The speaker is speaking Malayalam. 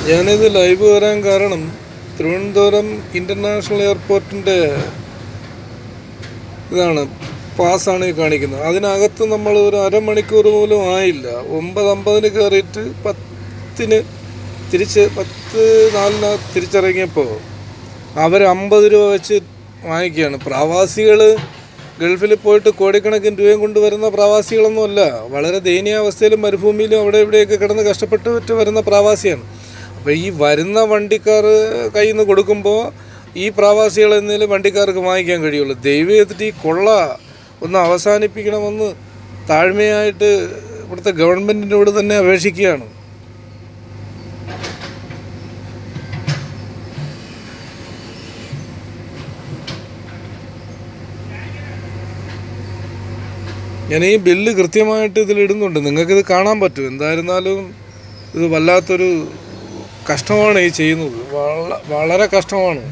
ഞാനിത് ലൈവ് വരാൻ കാരണം തിരുവനന്തപുരം ഇൻ്റർനാഷണൽ എയർപോർട്ടിൻ്റെ ഇതാണ് പാസ്സാണ് ഈ കാണിക്കുന്നത്. അതിനകത്ത് നമ്മൾ ഒരു അരമണിക്കൂർ പോലും ആയില്ല. 9:50 കയറിയിട്ട് 10 തിരിച്ച് 10:04 തിരിച്ചിറങ്ങിയപ്പോൾ അവർ 50 രൂപ വെച്ച് വാങ്ങിക്കുകയാണ്. പ്രവാസികൾ ഗൾഫിൽ പോയിട്ട് കോടിക്കണക്കിന് രൂപയും കൊണ്ടുവരുന്ന പ്രവാസികളൊന്നുമല്ല. വളരെ ദയനീയാവസ്ഥയിലും മരുഭൂമിയിലും അവിടെ ഇവിടെയൊക്കെ കിടന്ന് കഷ്ടപ്പെട്ട് വരുന്ന പ്രവാസിയാണ്. അപ്പോൾ ഈ വരുന്ന വണ്ടിക്കാർ കയ്യിൽ നിന്ന് കൊടുക്കുമ്പോൾ ഈ പ്രവാസികൾ എന്നതിൽ വണ്ടിക്കാർക്ക് വാങ്ങിക്കാൻ കഴിയുള്ളൂ. ദയവ് ചെയ്തിട്ട് ഈ കൊള്ള ഒന്ന് അവസാനിപ്പിക്കണമെന്ന് താഴ്മയായിട്ട് ഇവിടുത്തെ ഗവൺമെൻറ്റിനോട് തന്നെ അപേക്ഷിക്കുകയാണ്. ഞാൻ ഈ ബില്ല് കൃത്യമായിട്ട് ഇതിലിടുന്നുണ്ട്, നിങ്ങൾക്കിത് കാണാൻ പറ്റും. എന്തായിരുന്നാലും ഇത് വല്ലാത്തൊരു കഷ്ടമാണ് ഈ ചെയ്യുന്നത്, വളരെ കഷ്ടമാണ്.